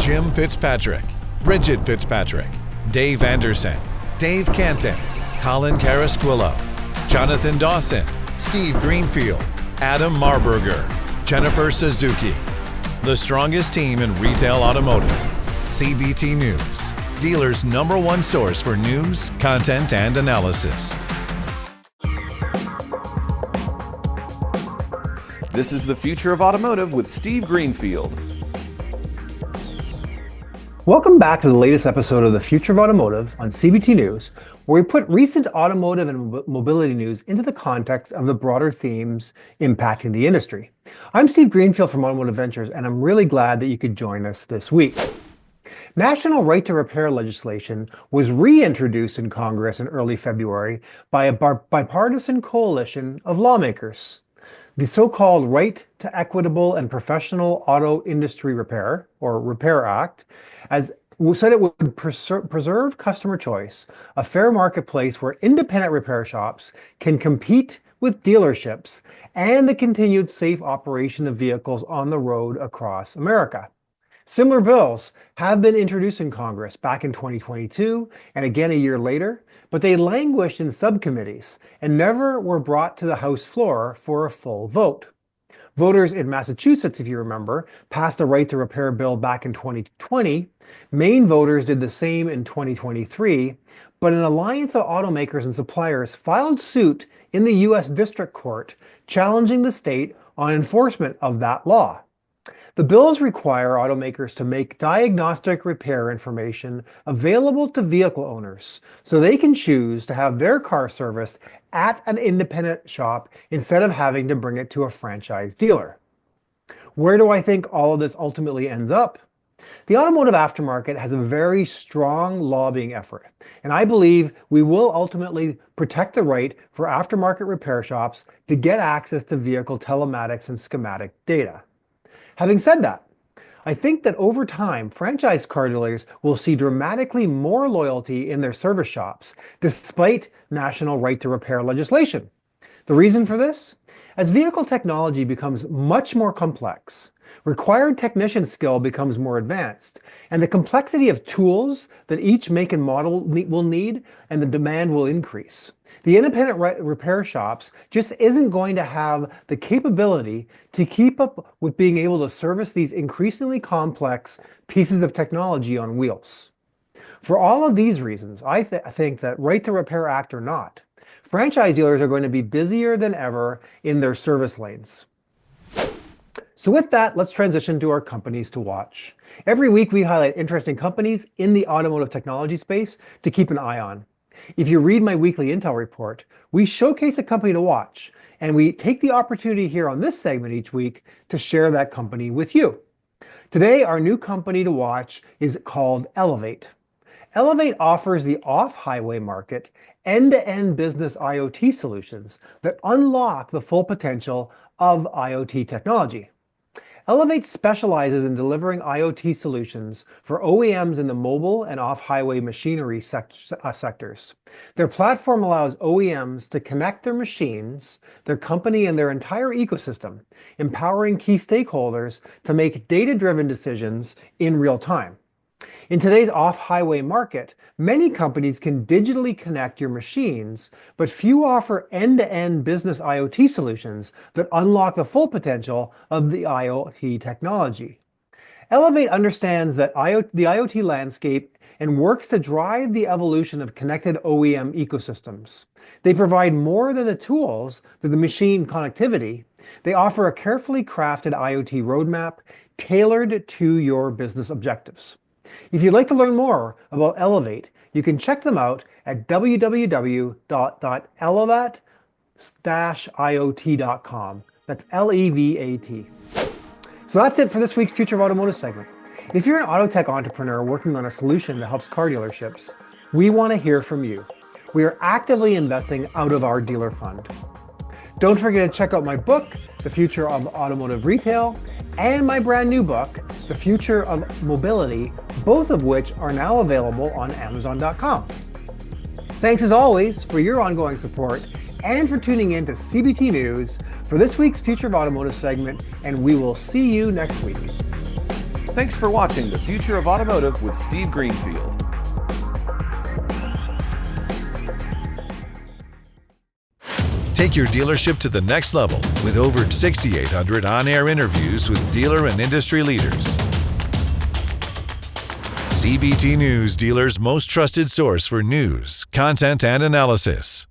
Jim Fitzpatrick, Bridget Fitzpatrick, Dave Anderson, Dave Canton, Colin Carasquillo, Jonathan Dawson, Steve Greenfield, Adam Marburger, Jennifer Suzuki. The strongest team in retail automotive. CBT News, dealers' #1 source for news, content, and analysis. This is the Future of Automotive with Steve Greenfield. Welcome back to the latest episode of the Future of Automotive on CBT News, where we put recent automotive and mobility news into the context of the broader themes impacting the industry. I'm Steve Greenfield from Automotive Ventures, and I'm really glad that you could join us this week. National right to repair legislation was reintroduced in Congress in early February by a bipartisan coalition of lawmakers. The so-called Right to Equitable and Professional Auto Industry Repair, or Repair Act, as said it would preserve customer choice, a fair marketplace where independent repair shops can compete with dealerships, and the continued safe operation of vehicles on the road across America. Similar bills have been introduced in Congress back in 2022 and again a year later, but they languished in subcommittees and never were brought to the House floor for a full vote. Voters in Massachusetts, if you remember, passed a right to repair bill back in 2020. Maine voters did the same in 2023, but an alliance of automakers and suppliers filed suit in the U.S. District Court, challenging the state on enforcement of that law. The bills require automakers to make diagnostic repair information available to vehicle owners so they can choose to have their car serviced at an independent shop instead of having to bring it to a franchise dealer. Where do I think all of this ultimately ends up? The automotive aftermarket has a very strong lobbying effort, and I believe we will ultimately protect the right for aftermarket repair shops to get access to vehicle telematics and schematic data. Having said that, I think that over time, franchise car dealers will see dramatically more loyalty in their service shops, despite national right to repair legislation. The reason for this? As vehicle technology becomes much more complex, required technician skill becomes more advanced, and the complexity of tools that each make and model will need, and the demand will increase. The independent repair shops just isn't going to have the capability to keep up with being able to service these increasingly complex pieces of technology on wheels. For all of these reasons, I think that Right to Repair Act or not, franchise dealers are going to be busier than ever in their service lanes. So with that, let's transition to our companies to watch. Every week we highlight interesting companies in the automotive technology space to keep an eye on. If you read my weekly Intel report, we showcase a company to watch, and we take the opportunity here on this segment each week to share that company with you. Today, our new company to watch is called Elevate. Elevate offers the off-highway market end-to-end business IoT solutions that unlock the full potential of IoT technology. Elevate specializes in delivering IoT solutions for OEMs in the mobile and off-highway machinery sectors. Their platform allows OEMs to connect their machines, their company, and their entire ecosystem, empowering key stakeholders to make data-driven decisions in real time. In today's off-highway market, many companies can digitally connect your machines, but few offer end-to-end business IoT solutions that unlock the full potential of the IoT technology. Elevate understands that the IoT landscape and works to drive the evolution of connected OEM ecosystems. They provide more than the tools to the machine connectivity. They offer a carefully crafted IoT roadmap tailored to your business objectives. If you'd like to learn more about Elevate, you can check them out at www.elevat-iot.com. That's L-E-V-A-T. So that's it for this week's Future of Automotive segment. If you're an auto tech entrepreneur working on a solution that helps car dealerships, we want to hear from you. We are actively investing out of our dealer fund. Don't forget to check out my book, The Future of Automotive Retail, and my brand new book, The Future of Mobility, both of which are now available on Amazon.com. Thanks as always for your ongoing support and for tuning in to CBT News for this week's Future of Automotive segment, and we will see you next week. Thanks for watching The Future of Automotive with Steve Greenfield. Take your dealership to the next level with over 6,800 on-air interviews with dealer and industry leaders. CBT News, dealers' most trusted source for news, content, and analysis.